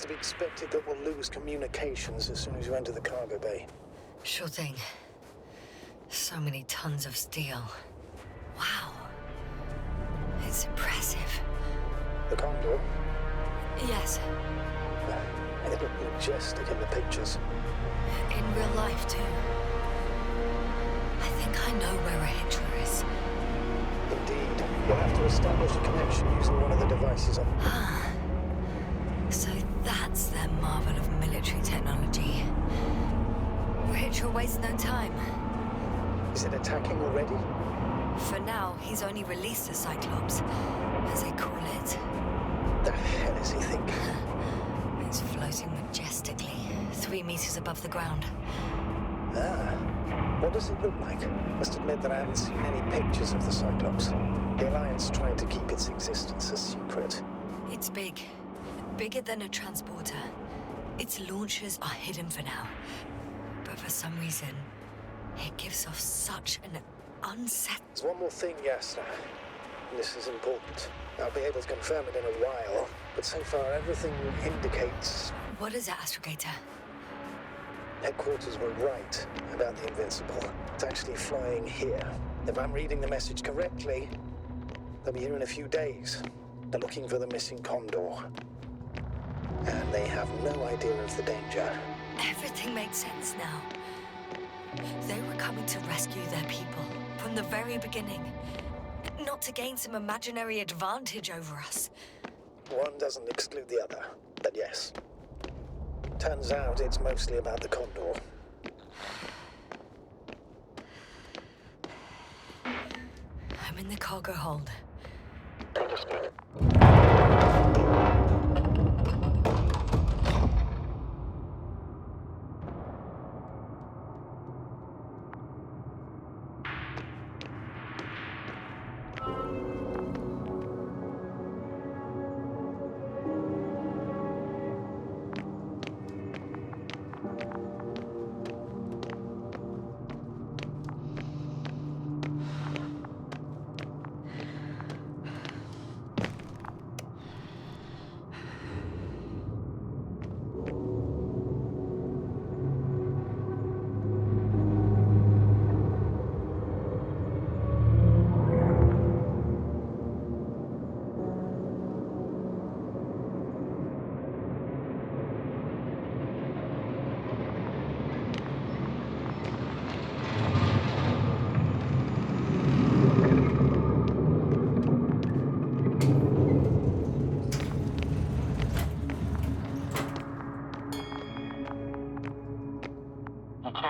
to be expected that we'll lose communications as soon as you enter the cargo bay. Sure thing. So many tons of steel. Wow. It's impressive. The Condor? Yes. It looked majestic in the pictures. In real life, too. I think I know where Rahitra is. Indeed. You'll have to establish a connection using one of the devices on... So that's their marvel of military technology. Rahitra wastes no time. Is it attacking already? For now, he's only released the Cyclops, as they call it. The hell is he thinking? It's floating majestically, 3 meters above the ground. Ah. What does it look like? Must admit that I haven't seen any pictures of the Cyclops. The Alliance tried to keep its existence a secret. It's big. Bigger than a transporter. Its launchers are hidden for now. But for some reason, it gives off such an unsettling... There's one more thing, Yasna. This is important. I'll be able to confirm it in a while, but so far everything indicates... What is it, Astrogator? Headquarters were right about the Invincible. It's actually flying here. If I'm reading the message correctly, they'll be here in a few days. They're looking for the missing Condor. And they have no idea of the danger. Everything makes sense now. They were coming to rescue their people from the very beginning. Not to gain some imaginary advantage over us. One doesn't exclude the other, but yes. Turns out it's mostly about the Condor. I'm in the cargo hold. Understood.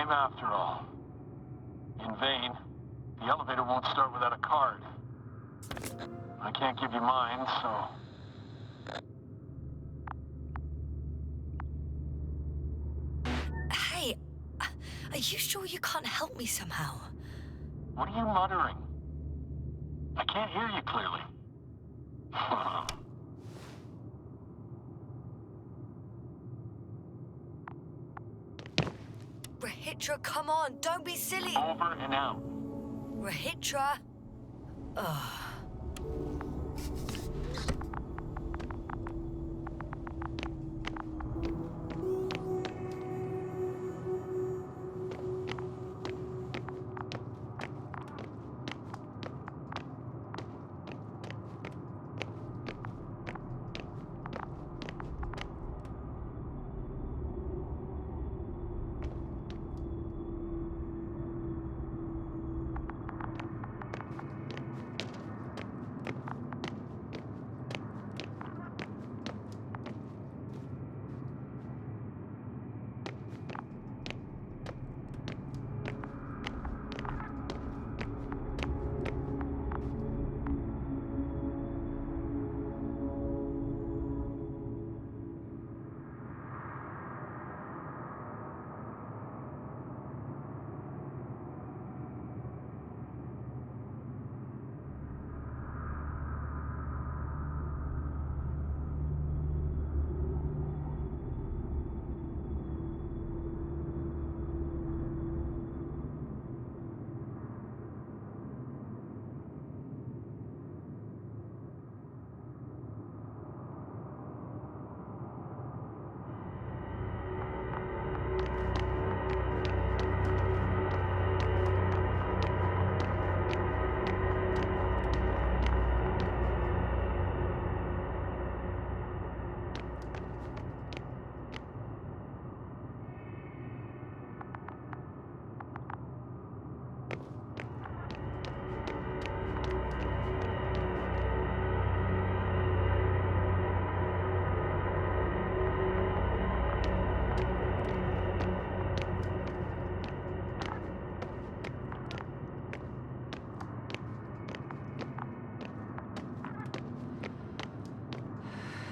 After all. In vain. The elevator won't start without a card. I can't give you mine, so... Hey, are you sure you can't help me somehow? What are you muttering? I can't hear you clearly. Rahitra, come on, don't be silly! Over and out. Rahitra? Ugh.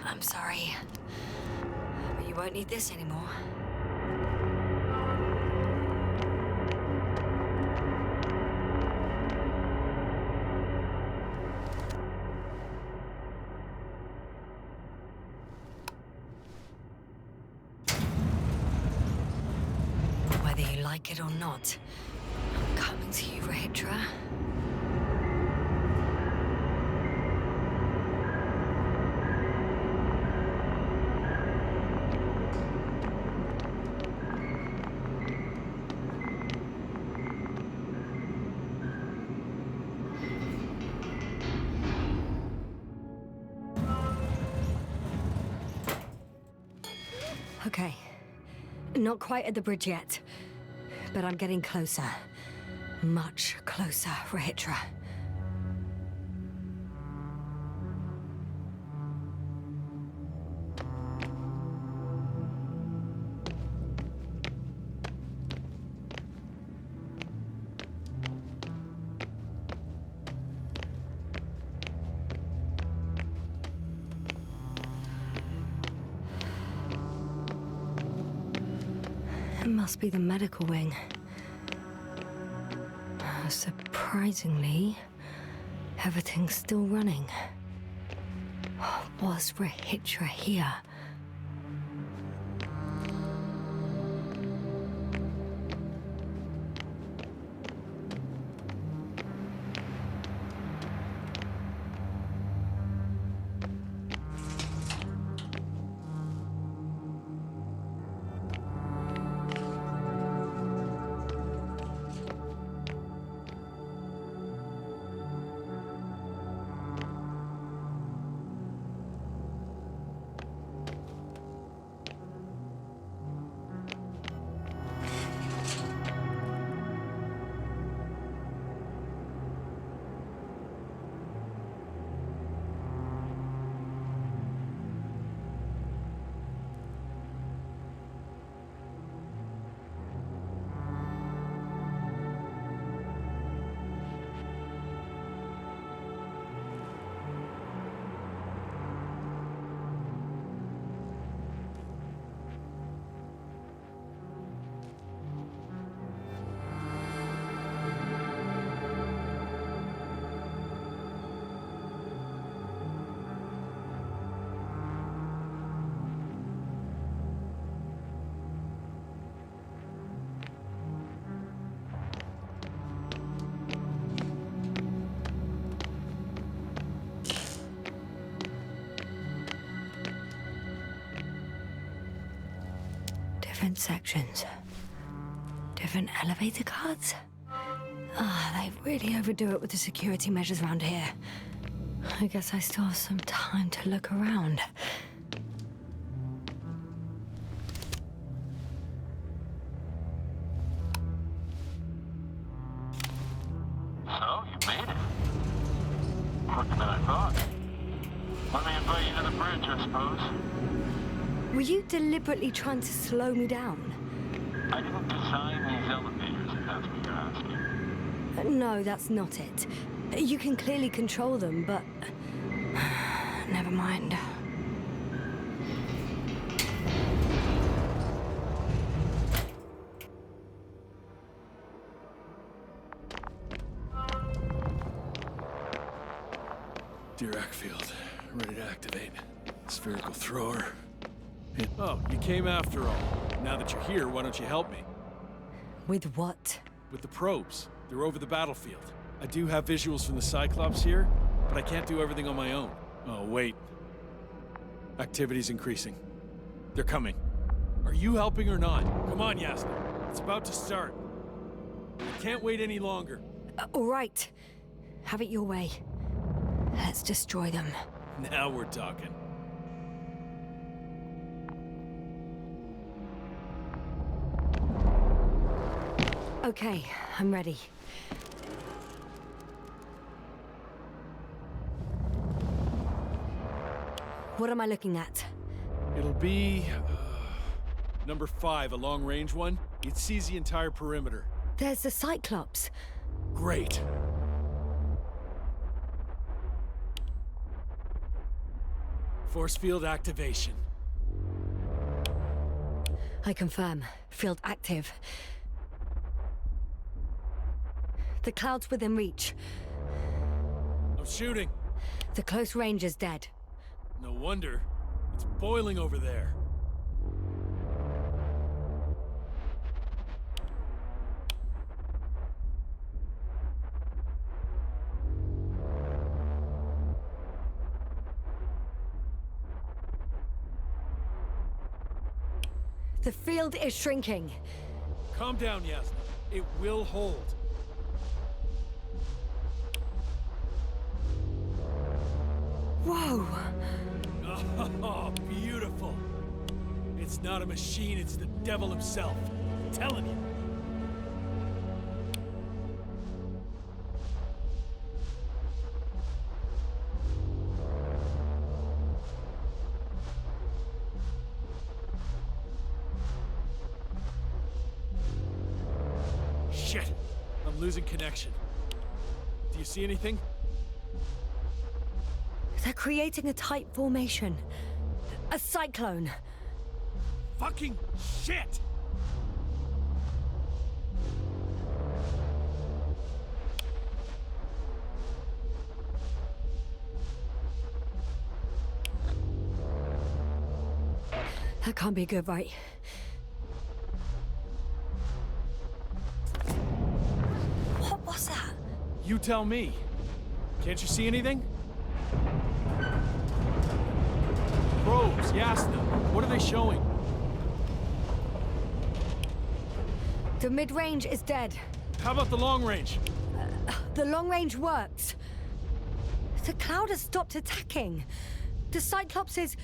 I'm sorry. But you won't need this anymore. Whether you like it or not, I'm coming to you, Rahitra. Okay. Not quite at the bridge yet, but I'm getting closer. Much closer, Rahitra. It must be the medical wing. Surprisingly, everything's still running. Was Rahitra here? Different sections. Different elevator cards. They really overdo it with the security measures around here. I guess I still have some time to look around. So, you made it. Quicker than I thought. Let me invite you to the bridge, I suppose. Were you deliberately trying to slow me down? I didn't design these elevators, if that's what you're asking. No, that's not it. You can clearly control them, but... Never mind. Dirac field, ready to activate. Spherical thrower. Oh, you came after all. Now that you're here, why don't you help me? With what? With the probes. They're over the battlefield. I do have visuals from the Cyclops here, but I can't do everything on my own. Oh, wait. Activity's increasing. They're coming. Are you helping or not? Come on, Yasna. It's about to start. I can't wait any longer. All right. Have it your way. Let's destroy them. Now we're talking. Okay, I'm ready. What am I looking at? It'll be... number 5, a long-range one. It sees the entire perimeter. There's the Cyclops. Great. Force field activation. I confirm. Field active. The cloud's within reach. I'm shooting. The close range is dead. No wonder. It's boiling over there. The field is shrinking. Calm down, Yasna. It will hold. Whoa! Oh, beautiful. It's not a machine, it's the devil himself. I'm telling you. Shit! I'm losing connection. Do you see anything? They're creating a tight formation. A cyclone. Fucking shit! That can't be good, right? What was that? You tell me. Can't you see anything? Probes, Yasna. What are they showing? The mid-range is dead. How about the long range? The long range works. The cloud has stopped attacking. The Cyclops is...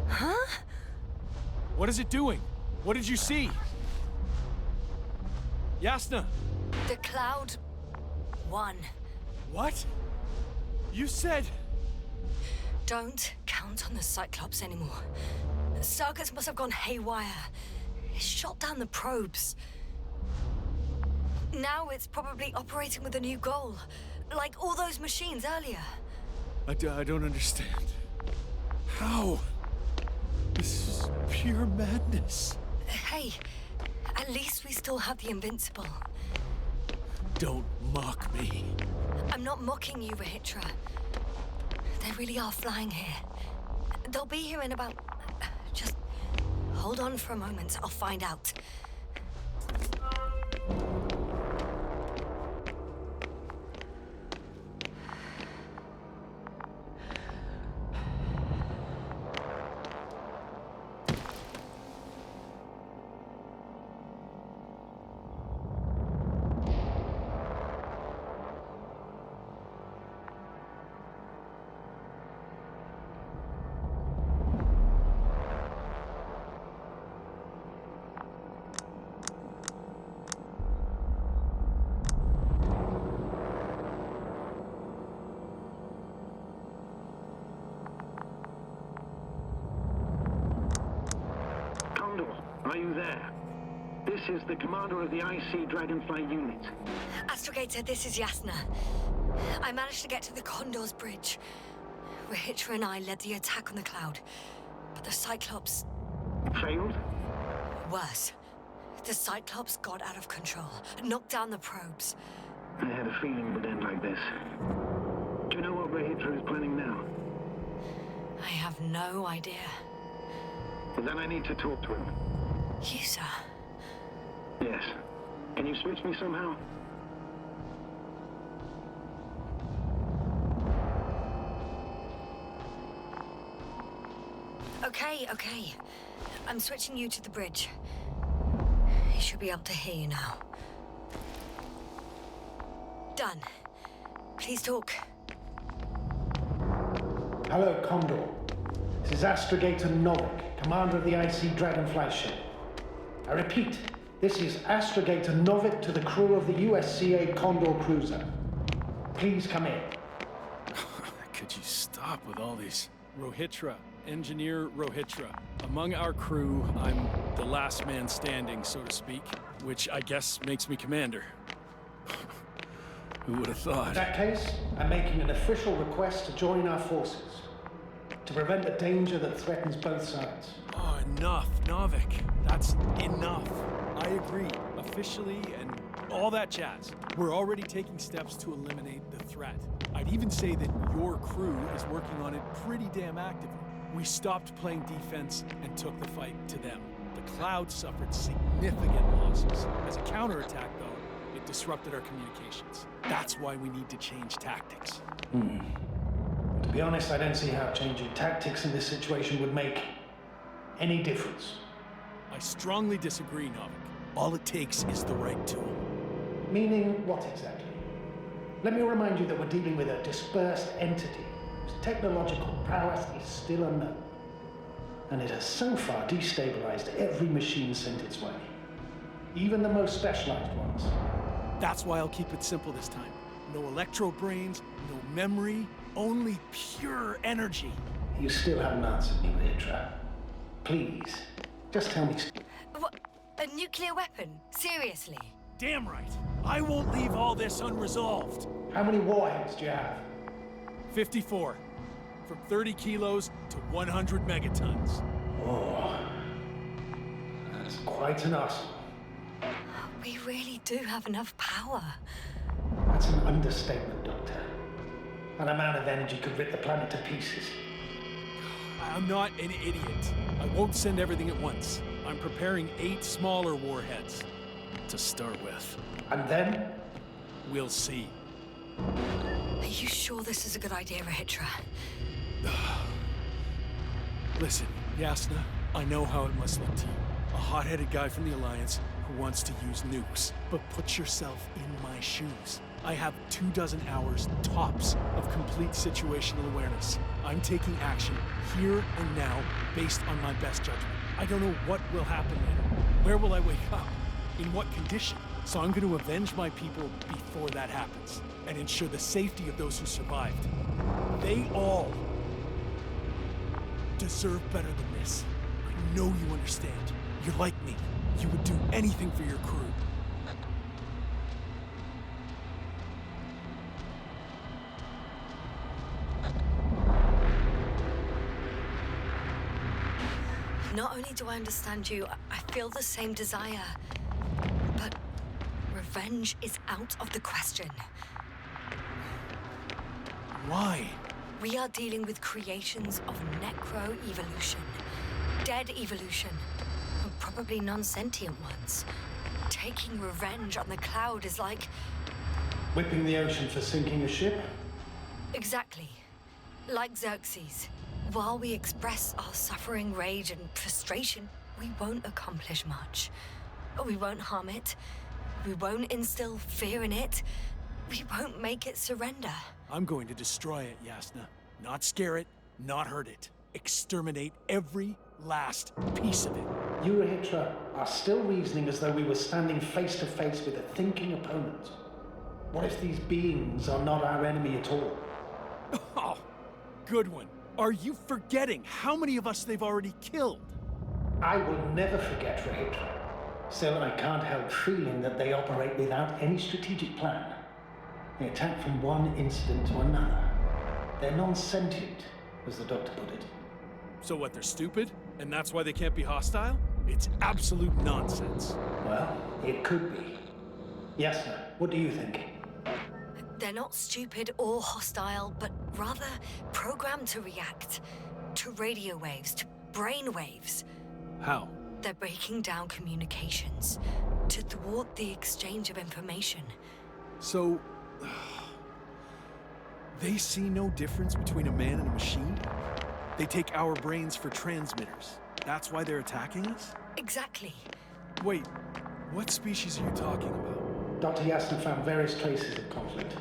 Huh? What is it doing? What did you see? Yasna! The cloud won. What? You said... Don't count on the Cyclops anymore. Circus must have gone haywire. It shot down the probes. Now it's probably operating with a new goal. Like all those machines earlier. I don't understand. How? This is pure madness. Hey, at least we still have the Invincible. Don't mock me. I'm not mocking you, Rahitra. They really are flying here. They'll be here in about... Just hold on for a moment. I'll find out. Are you there? This is the commander of the IC Dragonfly unit. Astrogator, this is Yasna. I managed to get to the Condor's bridge. Rahitra and I led the attack on the cloud. But the Cyclops... Failed? Worse. The Cyclops got out of control, knocked down the probes. I had a feeling it would end like this. Do you know what Rahitra is planning now? I have no idea. Well, then I need to talk to him. You, sir? Yes. Can you switch me somehow? Okay. I'm switching you to the bridge. He should be able to hear you now. Done. Please talk. Hello, Condor. This is Astrogator Novik, commander of the IC Dragonfly ship. I repeat, this is Astrogator Novik to the crew of the USCA Condor cruiser. Please come in. Could you stop with all these? Rahitra, Engineer Rahitra. Among our crew, I'm the last man standing, so to speak, which I guess makes me commander. Who would have In thought? that case, I'm making an official request to join our forces to prevent the danger that threatens both sides. Oh, enough, Novik. That's enough. I agree, officially, and all that jazz. We're already taking steps to eliminate the threat. I'd even say that your crew is working on it pretty damn actively. We stopped playing defense and took the fight to them. The Cloud suffered significant losses. As a counterattack, though, it disrupted our communications. That's why we need to change tactics. To be honest, I don't see how changing tactics in this situation would make any difference. I strongly disagree, Novik. All it takes is the right tool. Meaning what exactly? Let me remind you that we're dealing with a dispersed entity whose technological prowess is still unknown. And it has so far destabilized every machine sent its way. Even the most specialized ones. That's why I'll keep it simple this time. No electro brains, no memory, only pure energy. You still haven't answered me, Hydra. Please, just tell me. What? A nuclear weapon? Seriously? Damn right. I won't leave all this unresolved. How many warheads do you have? 54. From 30 kilos to 100 megatons. Oh, that's quite an arsenal. We really do have enough power. That's an understatement, Doctor. An amount of energy could rip the planet to pieces. I'm not an idiot. I won't send everything at once. I'm preparing 8 smaller warheads to start with. And then? We'll see. Are you sure this is a good idea, Rahitra? Listen, Yasna, I know how it must look to you. A hot-headed guy from the Alliance who wants to use nukes. But put yourself in my shoes. I have 24 hours tops of complete situational awareness. I'm taking action here and now based on my best judgment. I don't know what will happen later. Where will I wake up? In what condition? So I'm going to avenge my people before that happens and ensure the safety of those who survived. They all deserve better than this. I know you understand. You're like me. You would do anything for your crew. Not only do I understand you, I feel the same desire. But revenge is out of the question. Why? We are dealing with creations of necro-evolution, dead evolution, and probably non-sentient ones. Taking revenge on the Cloud is like... Whipping the ocean for sinking a ship? Exactly. Like Xerxes. While we express our suffering, rage, and frustration, we won't accomplish much. We won't harm it. We won't instill fear in it. We won't make it surrender. I'm going to destroy it, Yasna. Not scare it, not hurt it. Exterminate every last piece of it. You, Rahitra, are still reasoning as though we were standing face to face with a thinking opponent. What if these beings are not our enemy at all? Oh, good one. Are you forgetting how many of us they've already killed? I will never forget, Rahitra. Still, I can't help feeling that they operate without any strategic plan. They attack from one incident to another. They're non-sentient, as the doctor put it. So what, they're stupid? And that's why they can't be hostile? It's absolute nonsense. Well, it could be. Yasna, what do you think? They're not stupid or hostile, but rather programmed to react to radio waves, to brain waves. How? They're breaking down communications to thwart the exchange of information. So... they see no difference between a man and a machine? They take our brains for transmitters. That's why they're attacking us? Exactly. Wait, what species are you talking about? Dr. Yasna found various traces of conflict,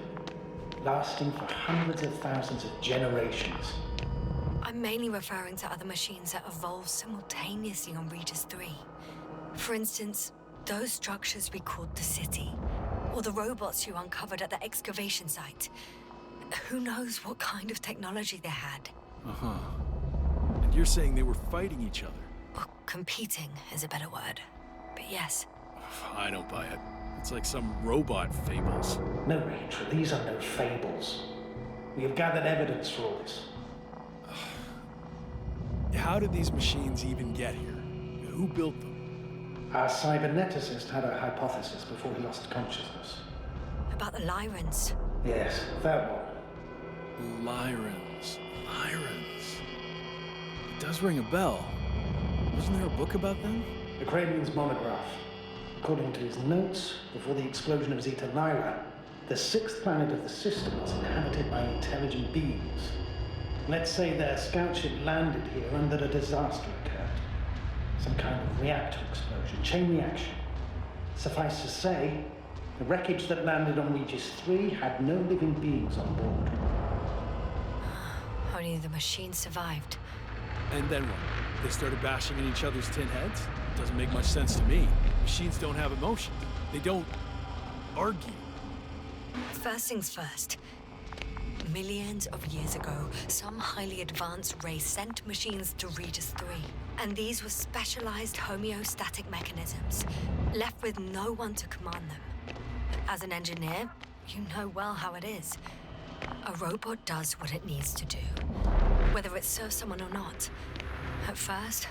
lasting for hundreds of thousands of generations. I'm mainly referring to other machines that evolved simultaneously on Regis 3. For instance, those structures we called the City, or the robots you uncovered at the excavation site. Who knows what kind of technology they had? Uh-huh. And you're saying they were fighting each other? Or competing is a better word. But yes. I don't buy it. It's like some robot fables. No, Rachel, these are no fables. We have gathered evidence for all this. How did these machines even get here? Who built them? Our cyberneticist had a hypothesis before he lost consciousness. About the Lyrans. Yes, that one. Lyrans. Lyrans. It does ring a bell. Wasn't there a book about them? The Cranian's monograph. According to his notes, before the explosion of Zeta Lyra, the sixth planet of the system was inhabited by intelligent beings. Let's say their scout ship landed here and that a disaster occurred. Some kind of reactor explosion, chain reaction. Suffice to say, the wreckage that landed on Regis 3 had no living beings on board. Only the machine survived. And then what? They started bashing in each other's tin heads? Doesn't make much sense to me. Machines don't have emotion. They don't argue. First things first. Millions of years ago, some highly advanced race sent machines to Regis 3. And these were specialized homeostatic mechanisms, left with no one to command them. As an engineer, you know well how it is. A robot does what it needs to do, whether it serves someone or not. At first,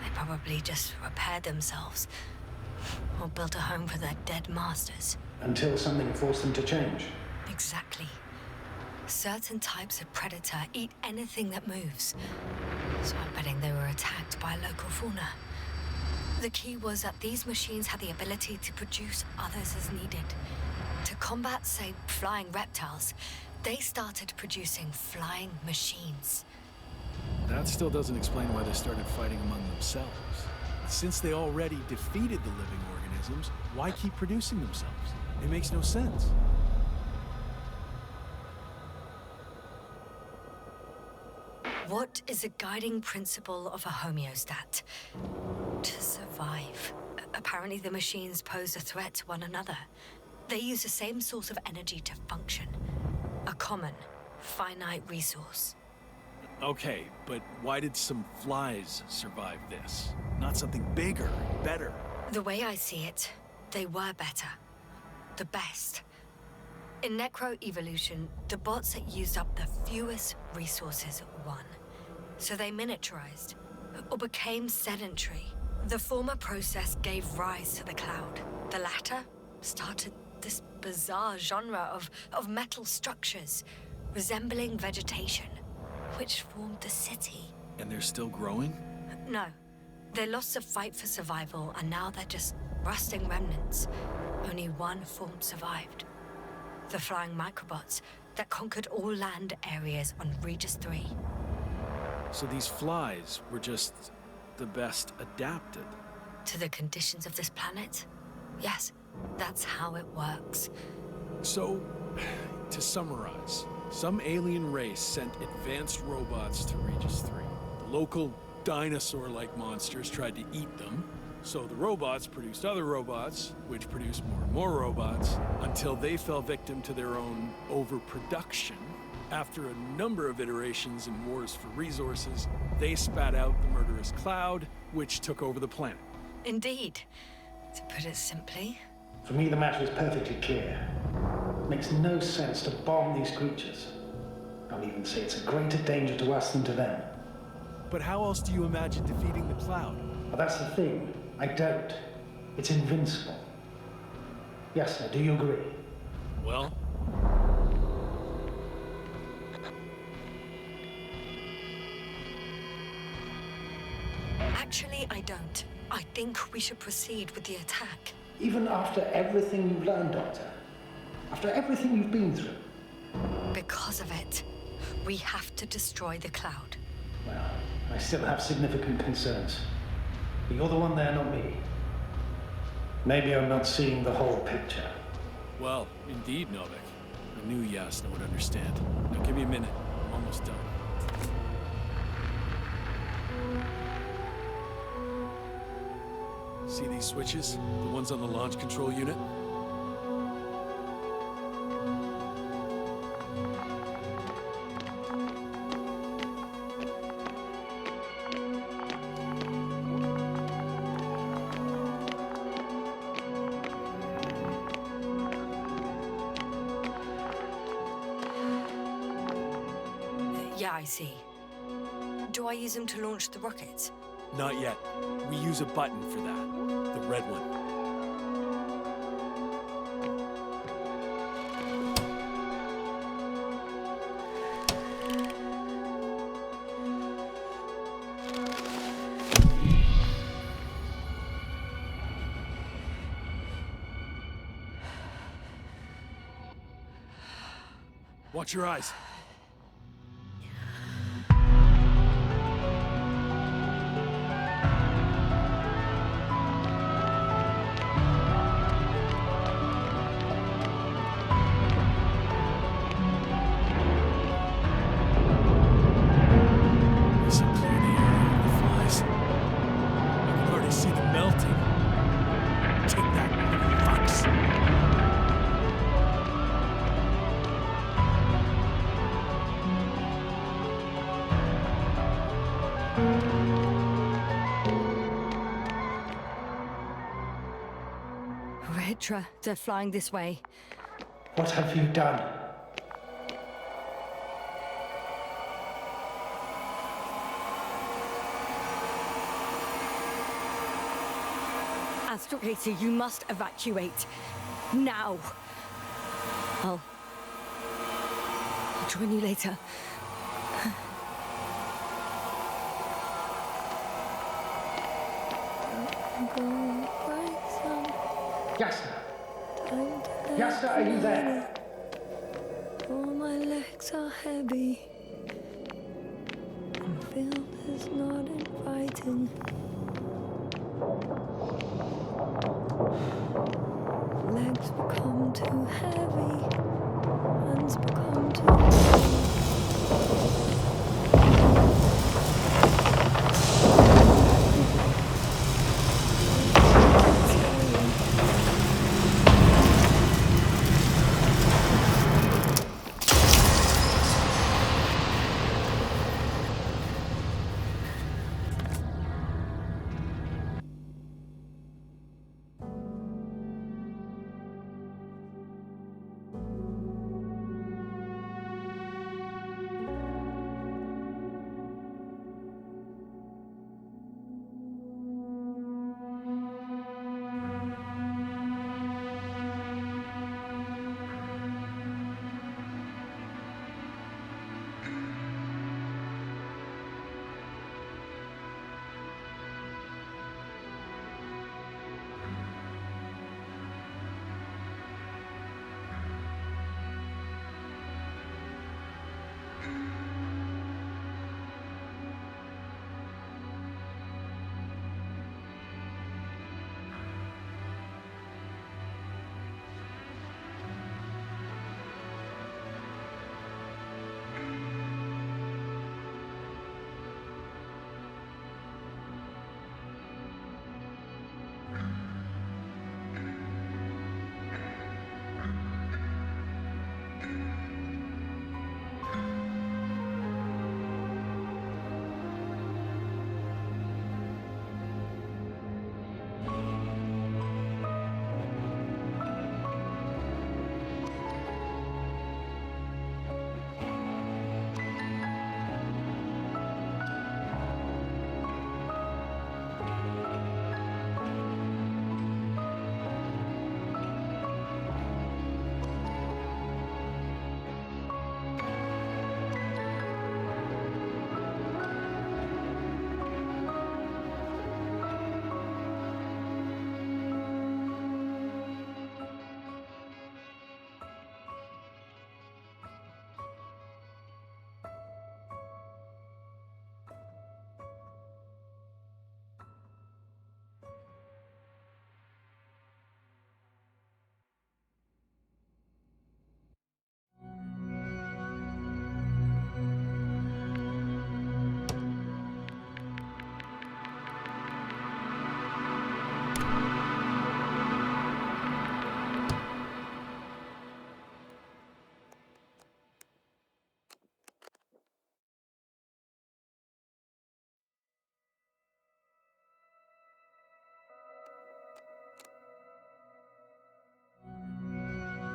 they probably just repaired themselves, or built a home for their dead masters. Until something forced them to change. Exactly. Certain types of predator eat anything that moves. So I'm betting they were attacked by local fauna. The key was that these machines had the ability to produce others as needed. To combat, say, flying reptiles, they started producing flying machines. That still doesn't explain why they started fighting among themselves. Since they already defeated the living organisms, why keep producing themselves? It makes no sense. What is a guiding principle of a homeostat? To survive. Apparently the machines pose a threat to one another. They use the same source of energy to function. A common, finite resource. Okay, but why did some flies survive this? Not something bigger, better. The way I see it, they were better. The best. In Necroevolution, the bots that used up the fewest resources won. So they miniaturized, or became sedentary. The former process gave rise to the Cloud. The latter started this bizarre genre of metal structures, resembling vegetation, which formed the city. And they're still growing? No. They lost the fight for survival, and now they're just rusting remnants. Only one form survived. The flying microbots that conquered all land areas on Regis 3. So these flies were just the best adapted. To the conditions of this planet? Yes, that's how it works. So, to summarize, some alien race sent advanced robots to Regis 3. The local dinosaur-like monsters tried to eat them, so the robots produced other robots, which produced more and more robots, until they fell victim to their own overproduction. After a number of iterations and wars for resources, they spat out the murderous Cloud, which took over the planet. Indeed. To put it simply, For me, the matter is perfectly clear. It makes no sense to bomb these creatures. I'll even say it's a greater danger to us than to them. But how else do you imagine defeating the Cloud? But that's the thing. I don't. It's invincible. Yes, sir. Do you agree? Well, actually, I don't. I think we should proceed with the attack. Even after everything you've learned, Doctor? After everything you've been through? Because of it, we have to destroy the Cloud. Well, I still have significant concerns. But you're the one there, not me. Maybe I'm not seeing the whole picture. well, indeed, Novik. I knew Yasna would understand. Now give me a minute. I'm almost done. See these switches? The ones on the launch control unit? Yeah, I see. Do I use them to launch the rockets? Not yet. We use a button for that. The red one. Watch your eyes. This will clear the area of the flies. I can already see them melting. Take that, fucks. Redra, they're flying this way. What have you done? Astrogator, you must evacuate. Now. I'll join you later. Yasna! Yasna, are you there? All my legs are heavy. And field is not inviting. Legs become too heavy.